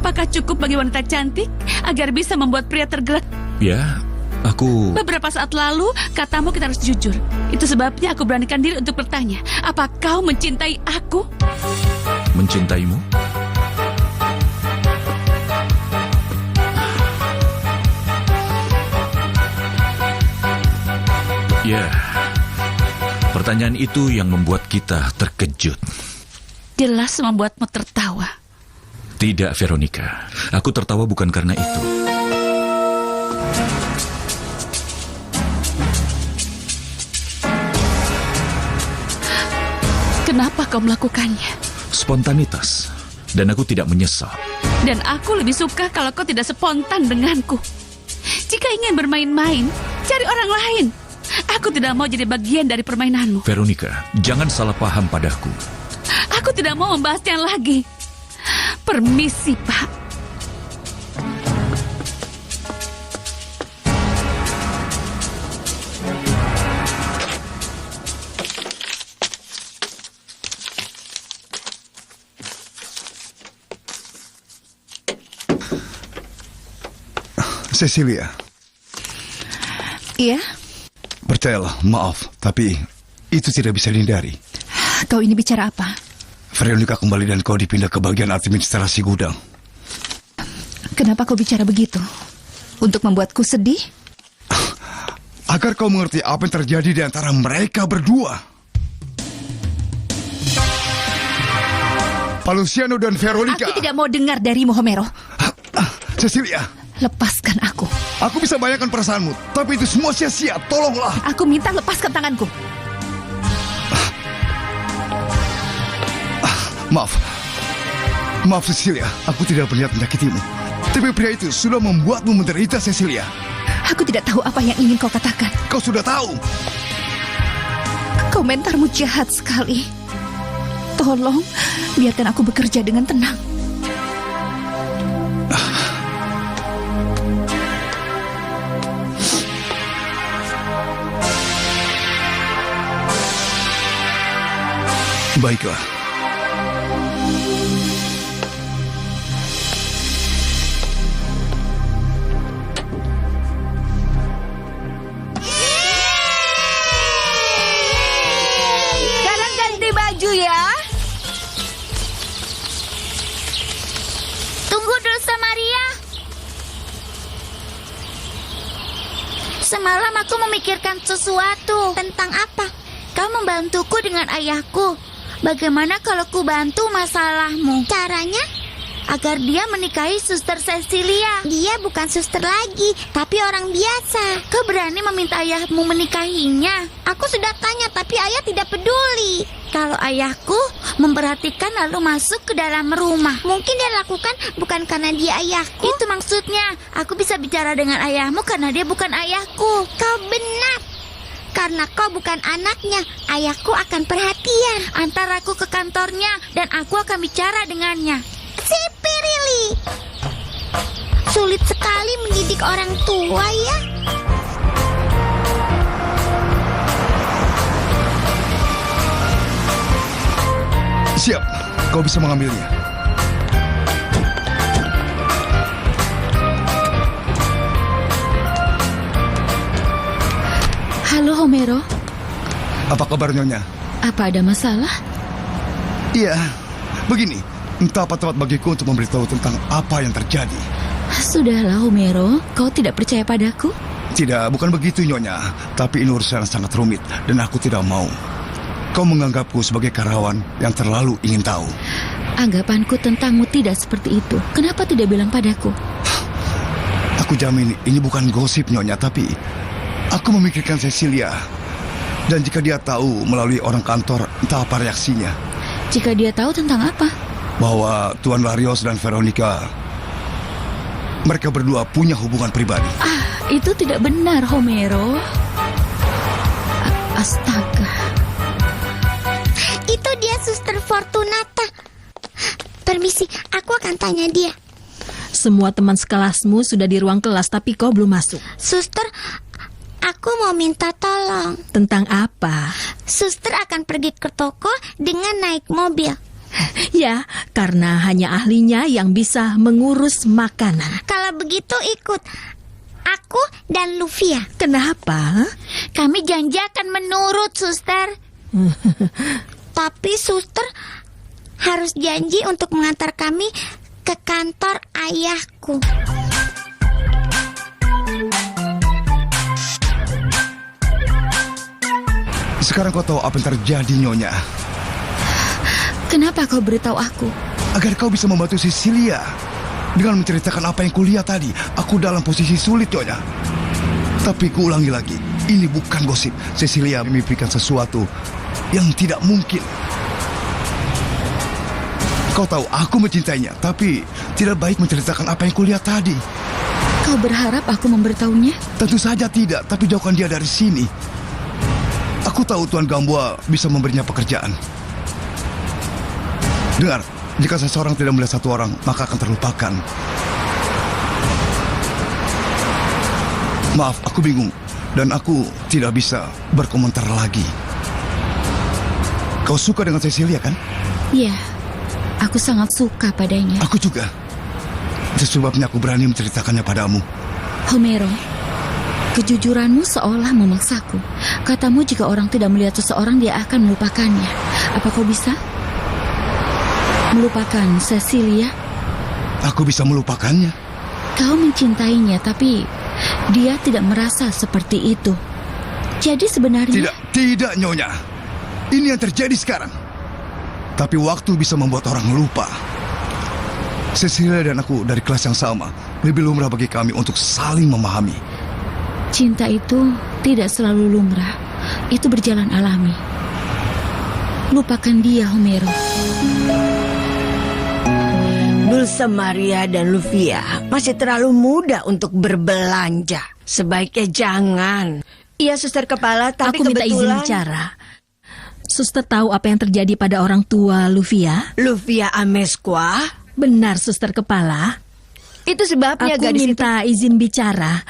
apakah cukup bagi wanita cantik agar bisa membuat pria tergerak? Ya, aku... Beberapa saat lalu, katamu kita harus jujur. Itu sebabnya aku beranikan diri untuk bertanya, apa kau mencintai aku? Mencintaimu? Ya, pertanyaan itu yang membuat kita terkejut. Jelas membuatmu tertawa. Tidak, Veronica. Aku tertawa bukan karena itu. Kenapa kau melakukannya? Spontanitas. Dan aku tidak menyesal. Dan aku lebih suka kalau kau tidak spontan denganku. Jika ingin bermain-main, cari orang lain. Aku tidak mau jadi bagian dari permainanmu. Veronica, jangan salah paham padaku. Aku tidak mau membahasnya lagi. Permisi, Pak. Cecilia. Iya? Percayalah, maaf, tapi itu tidak bisa dihindari. Kau ini bicara apa? Veronica kembali dan kau dipindah ke bagian administrasi gudang. Kenapa kau bicara begitu? Untuk membuatku sedih? Agar kau mengerti apa yang terjadi di antara mereka berdua. Luciano dan Veronica. Aku tidak mau dengar darimu, Homero. Cecilia. Lepaskan aku. Aku bisa bayangkan perasaanmu, tapi itu semua sia-sia. Tolonglah. Aku minta lepaskan tanganku. Maaf Cecilia, aku tidak berniat menyakitimu. Tapi pria itu sudah membuatmu menderita, Cecilia. Aku tidak tahu apa yang ingin kau katakan. Kau sudah tahu. Komentarmu jahat sekali. Tolong, biarkan aku bekerja dengan tenang. Baiklah. Sekarang ganti baju ya. Tunggu dulu, Samaria. Semalam aku memikirkan sesuatu. Tentang apa? Kau membantuku dengan ayahku. Bagaimana kalau ku bantu masalahmu? Caranya? Agar dia menikahi Suster Cecilia. Dia bukan suster lagi, tapi orang biasa. Kau berani meminta ayahmu menikahinya? Aku sudah tanya, tapi ayah tidak peduli. Kalau ayahku memperhatikan lalu masuk ke dalam rumah. Mungkin dia lakukan bukan karena dia ayahku. Itu maksudnya. Aku bisa bicara dengan ayahmu karena dia bukan ayahku. Kau benar. Karena kau bukan anaknya, ayahku akan perhatian. Antar aku ke kantornya dan aku akan bicara dengannya. Si Pirili. Sulit sekali mendidik orang tua ya. Siap, kau bisa mengambilnya. Halo, Homero. Apa kabar, Nyonya? Apa ada masalah? Iya, begini. Entah apa tempat bagiku untuk memberitahu tentang apa yang terjadi. Sudahlah, Homero. Kau tidak percaya padaku? Tidak, bukan begitu, Nyonya. Tapi ini urusan yang sangat rumit dan aku tidak mau kau menganggapku sebagai karyawan yang terlalu ingin tahu. Anggapanku tentangmu tidak seperti itu. Kenapa tidak bilang padaku? Aku jamin ini bukan gosip, Nyonya, tapi aku memikirkan Cecilia. Dan jika dia tahu melalui orang kantor, entah apa reaksinya. Jika dia tahu tentang apa? Bahwa Tuan Larios dan Veronica, mereka berdua punya hubungan pribadi. Itu tidak benar, Homero. Astaga. Itu dia Suster Fortunata. Permisi, aku akan tanya dia. Semua teman sekelasmu sudah di ruang kelas, tapi kau belum masuk. Suster, aku mau minta tolong. Tentang apa? Suster akan pergi ke toko dengan naik mobil. Ya, karena hanya ahlinya yang bisa mengurus makanan. Kalau begitu ikut aku dan Lufia. Kenapa? Kami janji akan menurut, suster. Tapi suster harus janji untuk mengantar kami ke kantor ayahku. Sekarang kau tahu apa yang terjadi, Nyonya. Kenapa kau beritahu aku? Agar kau bisa membantu Cecilia. Dengan menceritakan apa yang kulihat tadi, aku dalam posisi sulit, Nyonya. Tapi kuulangi lagi, ini bukan gosip. Cecilia memimpikan sesuatu yang tidak mungkin. Kau tahu, aku mencintainya, tapi tidak baik menceritakan apa yang kulihat tadi. Kau berharap aku memberitahunya? Tentu saja tidak, tapi jauhkan dia dari sini. Aku tahu Tuan Gamboa bisa memberinya pekerjaan. Dengar, jika seseorang tidak melihat satu orang, maka akan terlupakan. Maaf, aku bingung. Dan aku tidak bisa berkomentar lagi. Kau suka dengan Cecilia, kan? Iya, aku sangat suka padanya. Aku juga. Itu sebabnya aku berani menceritakannya padamu. Homero, kejujuranmu seolah memaksaku. Katamu jika orang tidak melihat seseorang, dia akan melupakannya. Apa kau bisa? Melupakan Cecilia? Aku bisa melupakannya. Kau mencintainya, tapi dia tidak merasa seperti itu. Jadi sebenarnya... Tidak, Nyonya. Ini yang terjadi sekarang. Tapi waktu bisa membuat orang lupa. Cecilia dan aku dari kelas yang sama. Lebih lumrah bagi kami untuk saling memahami. Cinta itu tidak selalu lumrah. Itu berjalan alami. Lupakan dia, Homero. Dulce Maria dan Lufia masih terlalu muda untuk berbelanja. Sebaiknya jangan. Iya, suster kepala, tapi Aku minta izin kebetulan... bicara. Suster tahu apa yang terjadi pada orang tua Lufia? Lufia Amesqua? Benar, suster kepala. Itu sebabnya Aku gadis itu... minta izin bicara.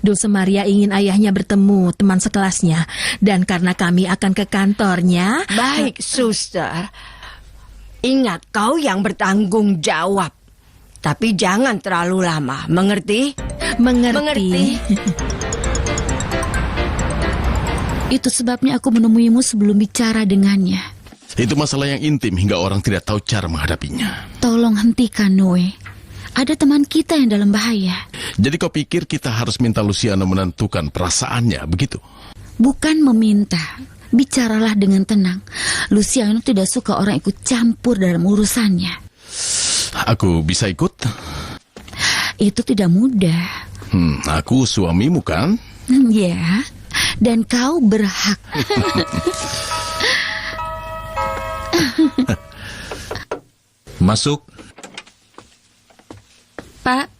Dulce Maria ingin ayahnya bertemu teman sekelasnya. Dan karena kami akan ke kantornya... Baik, suster. Ingat, kau yang bertanggung jawab. Tapi jangan terlalu lama, mengerti? Mengerti. Itu sebabnya aku menemuimu sebelum bicara dengannya. Itu masalah yang intim hingga orang tidak tahu cara menghadapinya. Tolong hentikan, Noe. Ada teman kita yang dalam bahaya. Jadi kau pikir kita harus minta Luciano menentukan perasaannya, begitu? Bukan meminta. Bicaralah dengan tenang. Luciano tidak suka orang ikut campur dalam urusannya. Aku bisa ikut? Itu tidak mudah. Aku suamimu, kan? Ya, dan kau berhak. Masuk. Pak,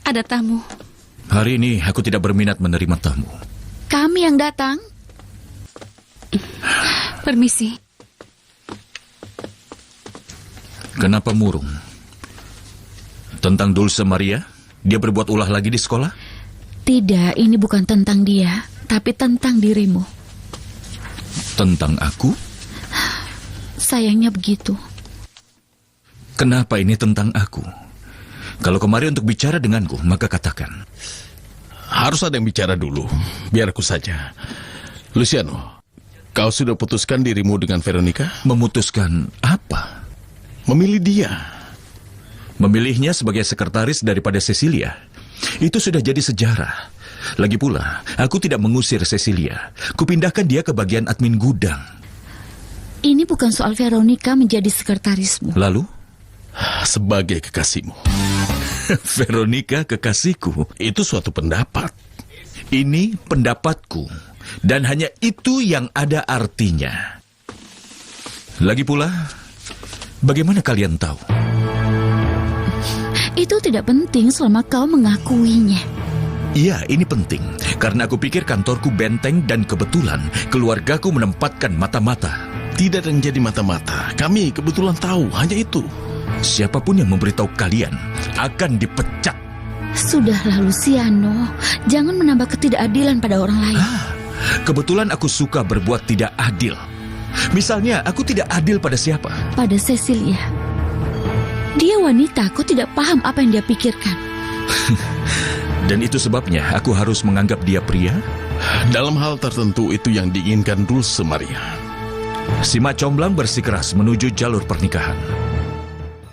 ada tamu. Hari ini aku tidak berminat menerima tamu. Kami yang datang. Permisi. Kenapa murung? Tentang Dulce Maria? Dia berbuat ulah lagi di sekolah? Tidak, ini bukan tentang dia, tapi tentang dirimu. Tentang aku? Sayangnya begitu. Kenapa ini tentang aku? Kalau kemari untuk bicara denganku, maka katakan. Harus ada yang bicara dulu. Biar aku saja. Luciano, kau sudah putuskan dirimu dengan Veronica? Memutuskan apa? Memilih dia. Memilihnya sebagai sekretaris daripada Cecilia. Itu sudah jadi sejarah. Lagi pula, aku tidak mengusir Cecilia. Kupindahkan dia ke bagian admin gudang. Ini bukan soal Veronica menjadi sekretarismu. Lalu? Sebagai kekasihmu. Veronica kekasihku. Itu suatu pendapat. Ini pendapatku. Dan hanya itu yang ada artinya. Lagi pula, bagaimana kalian tahu? Itu tidak penting selama kau mengakuinya. Iya, ini penting. Karena aku pikir kantorku benteng dan kebetulan keluargaku menempatkan mata-mata. Tidak ada yang jadi mata-mata. Kami kebetulan tahu, hanya itu. Siapapun yang memberitahu kalian akan dipecat. Sudahlah, Luciano. Jangan menambah ketidakadilan pada orang lain. Kebetulan aku suka berbuat tidak adil. Misalnya, aku tidak adil pada siapa. Pada Cecilia. Dia wanita, aku tidak paham apa yang dia pikirkan. Dan itu sebabnya aku harus menganggap dia pria. Dalam hal tertentu itu yang diinginkan Dulce Maria. Si mak comblang bersikeras menuju jalur pernikahan.